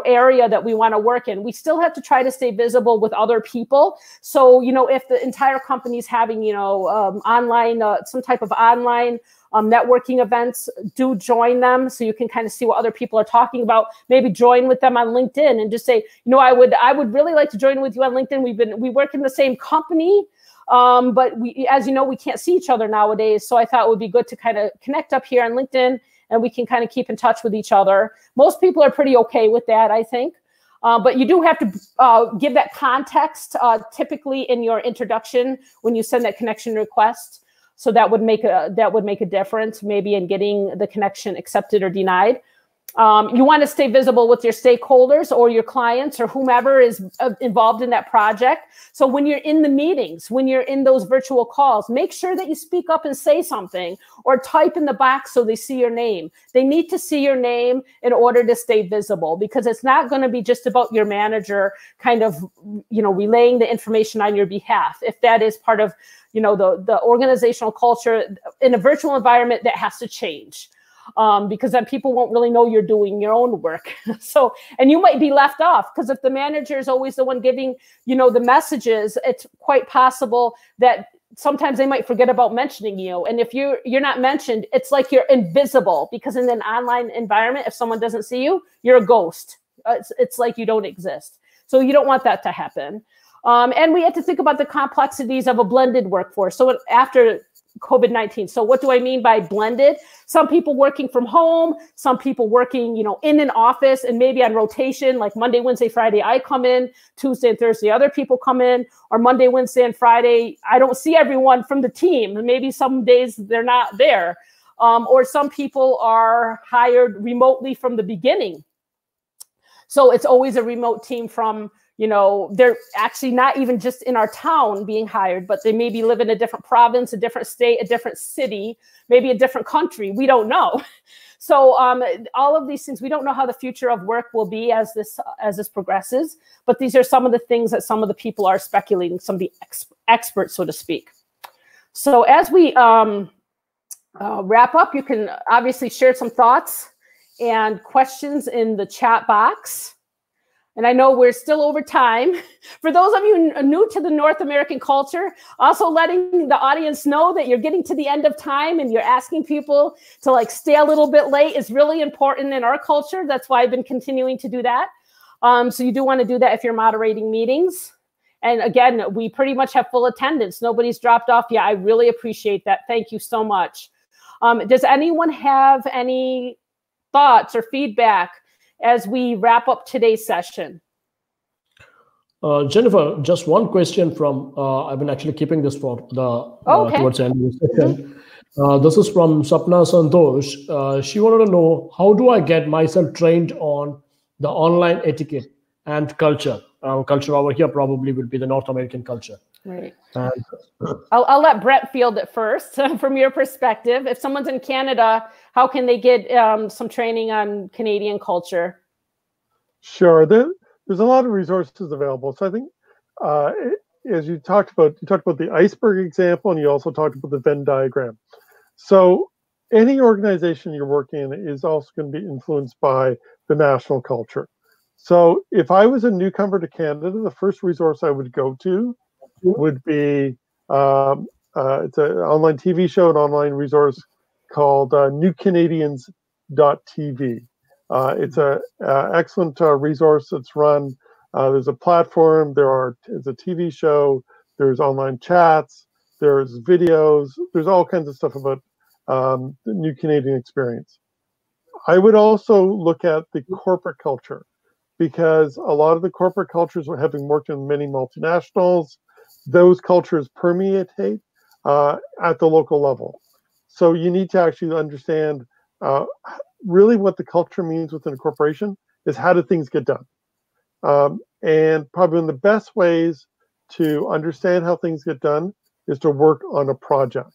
area that we want to work in? We still have to try to stay visible with other people. So, if the entire company is having, online, some type of online networking events, do join them so you can kind of see what other people are talking about. Maybe join with them on LinkedIn and just say, I would really like to join with you on LinkedIn. We work in the same company, but as you know, we can't see each other nowadays. So I thought it would be good to kind of connect up here on LinkedIn, and we can kind of keep in touch with each other. Most people are pretty okay with that, I think. But you do have to give that context typically in your introduction when you send that connection request. So that would make a difference maybe in getting the connection accepted or denied. You want to stay visible with your stakeholders or your clients or whomever is involved in that project. So when you're in the meetings, when you're in those virtual calls, make sure that you speak up and say something, or type in the box so they see your name. They need to see your name in order to stay visible, because it's not going to be just about your manager kind of, relaying the information on your behalf. If that is part of, the organizational culture in a virtual environment, that has to change. Because then people won't really know you're doing your own work. So, and you might be left off, because if the manager is always the one giving, the messages, it's quite possible that sometimes they might forget about mentioning you. And if you're not mentioned, it's like you're invisible, because in an online environment, if someone doesn't see you, you're a ghost. It's like you don't exist. So you don't want that to happen. And we had to think about the complexities of a blended workforce. So after COVID-19. So what do I mean by blended? Some people working from home, some people working, in an office and maybe on rotation, like Monday, Wednesday, Friday, I come in, Tuesday and Thursday, other people come in, or Monday, Wednesday, and Friday, I don't see everyone from the team. Maybe some days they're not there. Or some people are hired remotely from the beginning. So it's always a remote team from, they're actually not even just in our town being hired, but they maybe live in a different province, a different state, a different city, maybe a different country. We don't know. So all of these things, we don't know how the future of work will be as this progresses. But these are some of the things that some of the people are speculating, some of the experts, so to speak. So as we wrap up, you can obviously share some thoughts and questions in the chat box. And I know we're still over time. For those of you new to the North American culture, also letting the audience know that you're getting to the end of time and you're asking people to stay a little bit late is really important in our culture. That's why I've been continuing to do that. So you do want to do that if you're moderating meetings. And again, we pretty much have full attendance. Nobody's dropped off. Yeah, I really appreciate that. Thank you so much. Does anyone have any thoughts or feedback as we wrap up today's session? Jennifer, just one question from, I've been actually keeping this for towards the end of the session. This is from Sapna Santosh. She wanted to know, how do I get myself trained on the online etiquette and culture? Culture over here probably would be the North American culture. Right. I'll let Brent field it first from your perspective. If someone's in Canada, how can they get some training on Canadian culture? Sure. There's a lot of resources available. So I think as you talked about the iceberg example, and you also talked about the Venn diagram. So any organization you're working in is also going to be influenced by the national culture. So if I was a newcomer to Canada, the first resource I would go to would be it's an online TV show, an online resource called newcanadians.tv. It's an excellent resource that's run. There's a platform, there's a TV show, there's online chats, there's videos, there's all kinds of stuff about the New Canadian experience. I would also look at the corporate culture, because a lot of the corporate cultures, having worked in many multinationals, those cultures permeate at the local level. So you need to actually understand really what the culture means within a corporation is how do things get done. And probably one of the best ways to understand how things get done is to work on a project.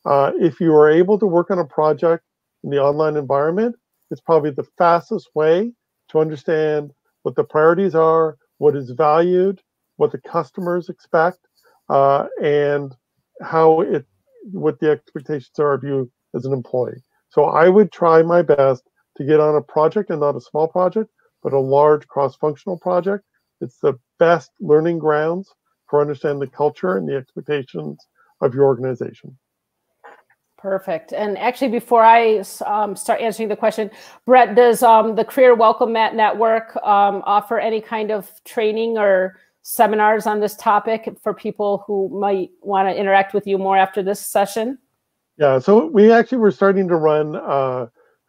If you are able to work on a project in the online environment, it's probably the fastest way to understand what the priorities are, what is valued, what the customers expect, and what the expectations are of you as an employee. So I would try my best to get on a project, and not a small project, but a large cross-functional project. It's the best learning grounds for understanding the culture and the expectations of your organization. Perfect. And actually, before I start answering the question, Brett, does the Career Welcome Mat Network offer any kind of training or seminars on this topic for people who might want to interact with you more after this session? Yeah, so we actually were starting to run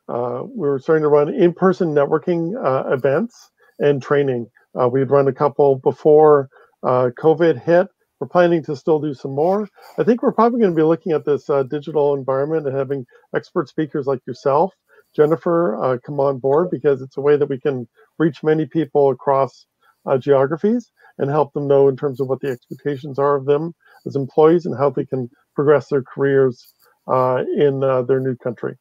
in-person networking events and training. We'd run a couple before COVID hit. We're planning to still do some more. I think we're probably going to be looking at this digital environment and having expert speakers like yourself, Jennifer, come on board, because it's a way that we can reach many people across geographies and help them know in terms of what the expectations are of them as employees and how they can progress their careers in their new country.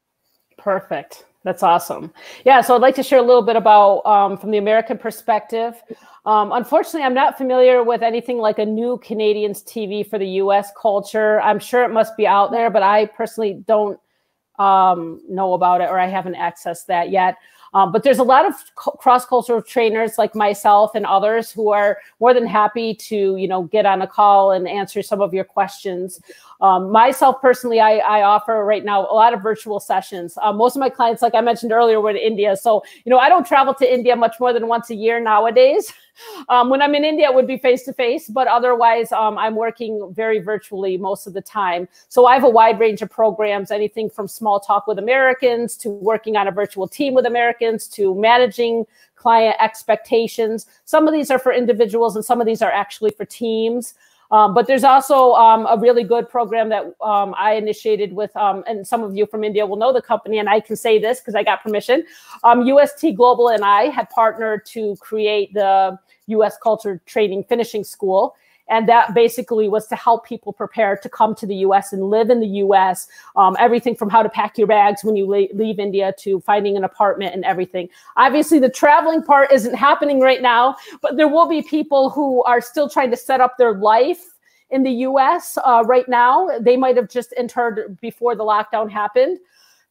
Perfect. That's awesome. Yeah, so I'd like to share a little bit about from the American perspective. Unfortunately, I'm not familiar with anything like a New Canadians TV for the U.S. culture. I'm sure it must be out there, but I personally don't know about it, or I haven't accessed that yet. But there's a lot of cross-cultural trainers like myself and others who are more than happy to, get on a call and answer some of your questions. Myself personally, I offer right now a lot of virtual sessions. Most of my clients, like I mentioned earlier, were in India. So, I don't travel to India much more than once a year nowadays. When I'm in India, it would be face-to-face, but otherwise I'm working very virtually most of the time. So I have a wide range of programs, anything from small talk with Americans to working on a virtual team with Americans to managing client expectations. Some of these are for individuals and some of these are actually for teams. But there's also a really good program that I initiated with, and some of you from India will know the company, and I can say this because I got permission. UST Global and I had partnered to create the US Culture Training Finishing School. And that basically was to help people prepare to come to the US and live in the US. Everything from how to pack your bags when you leave India to finding an apartment and everything. Obviously, the traveling part isn't happening right now, but there will be people who are still trying to set up their life in the US right now. They might have just entered before the lockdown happened.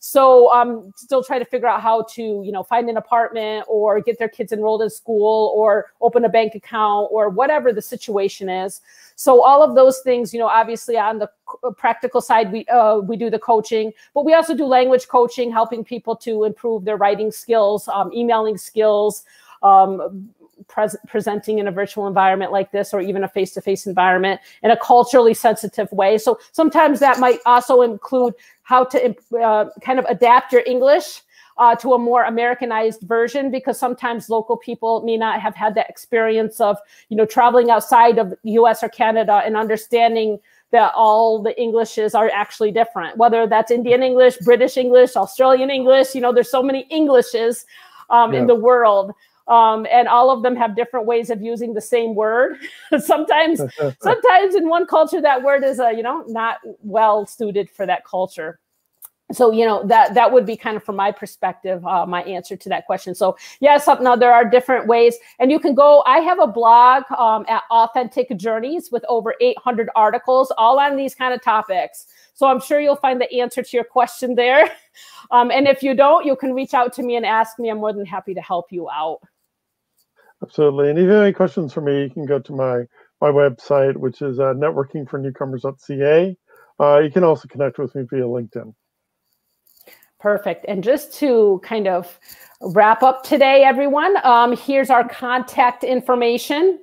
So still trying to figure out how to, find an apartment or get their kids enrolled in school or open a bank account or whatever the situation is. So all of those things, obviously on the practical side, we do the coaching, but we also do language coaching, helping people to improve their writing skills, emailing skills, presenting in a virtual environment like this, or even a face-to-face environment in a culturally sensitive way. So sometimes that might also include how to kind of adapt your English to a more Americanized version, because sometimes local people may not have had that experience of, traveling outside of the US or Canada and understanding that all the Englishes are actually different, whether that's Indian English, British English, Australian English, there's so many Englishes in the world. And all of them have different ways of using the same word. sometimes in one culture, that word is, not well suited for that culture. So, that would be kind of from my perspective, my answer to that question. So yes, now there are different ways, and you can go, I have a blog at Authentic Journeys with over 800 articles, all on these kind of topics. So I'm sure you'll find the answer to your question there. And if you don't, you can reach out to me and ask me. I'm more than happy to help you out. Absolutely. And if you have any questions for me, you can go to my website, which is networkingfornewcomers.ca. You can also connect with me via LinkedIn. Perfect. And just to kind of wrap up today, everyone, here's our contact information.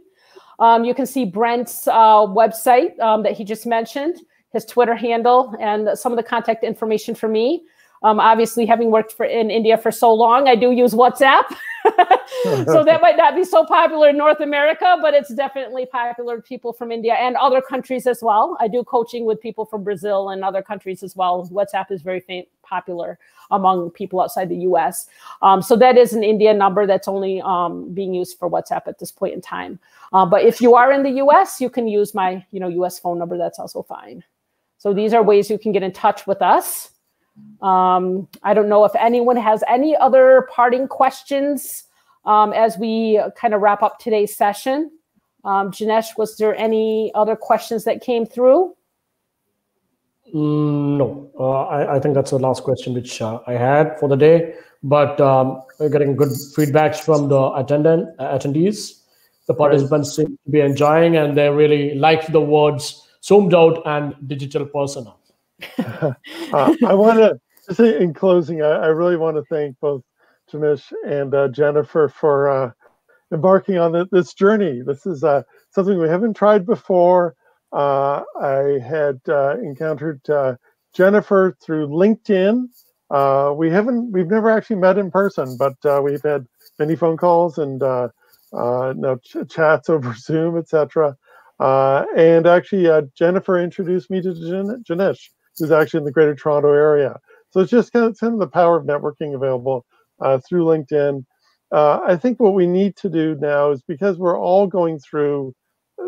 You can see Brent's website that he just mentioned, his Twitter handle, and some of the contact information for me. Obviously, having worked in India for so long, I do use WhatsApp. So that might not be so popular in North America, but it's definitely popular to people from India and other countries as well. I do coaching with people from Brazil and other countries as well. WhatsApp is very popular among people outside the US. So that is an Indian number that's only being used for WhatsApp at this point in time. But if you are in the US, you can use my US phone number. That's also fine. So these are ways you can get in touch with us. I don't know if anyone has any other parting questions as we kind of wrap up today's session. Janesh, was there any other questions that came through? No, I think that's the last question which I had for the day, but we're getting good feedbacks from the attendees. The participants seem to be enjoying, and they really liked the words zoomed out and digital persona. I want to say in closing, I really want to thank both Janesh and Jennifer for embarking on this journey. This is something we haven't tried before. I had encountered Jennifer through LinkedIn. We've never actually met in person, but we've had many phone calls and chats over Zoom, etc. And actually, Jennifer introduced me to Janesh, who's actually in the Greater Toronto area. So it's just kind of the power of networking available through LinkedIn. I think what we need to do now is, because we're all going through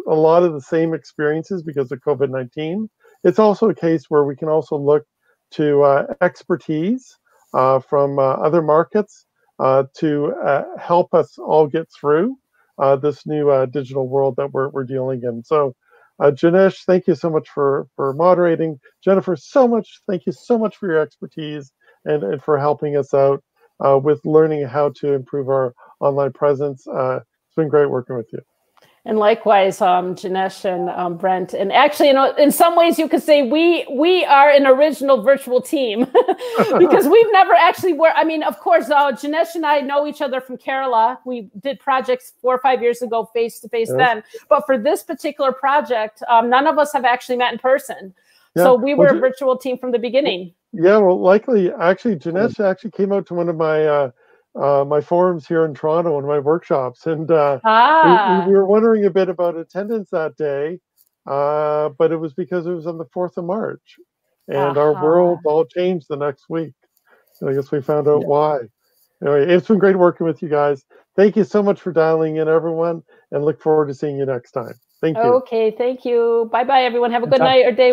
a lot of the same experiences because of COVID-19, it's also a case where we can also look to expertise from other markets to help us all get through this new digital world that we're dealing in. So Janesh, thank you so much for moderating. Jennifer, thank you so much for your expertise and for helping us out. with learning how to improve our online presence. It's been great working with you. And likewise, Janesh and Brent. And actually, in some ways, you could say we are an original virtual team because we've never actually worked. I mean, of course, Janesh and I know each other from Kerala. We did projects 4 or 5 years ago, face to face then. But for this particular project, none of us have actually met in person. Yeah. So we were a virtual team from the beginning. Yeah, well, likely, actually, Janesh actually came out to one of my my forums here in Toronto, one of my workshops, and we were wondering a bit about attendance that day, but it was because it was on the 4th of March, and our world all changed the next week. So I guess we found out why. Anyway, it's been great working with you guys. Thank you so much for dialing in, everyone, and look forward to seeing you next time. Thank you. Okay, thank you. Bye-bye, everyone. Have a good night or day.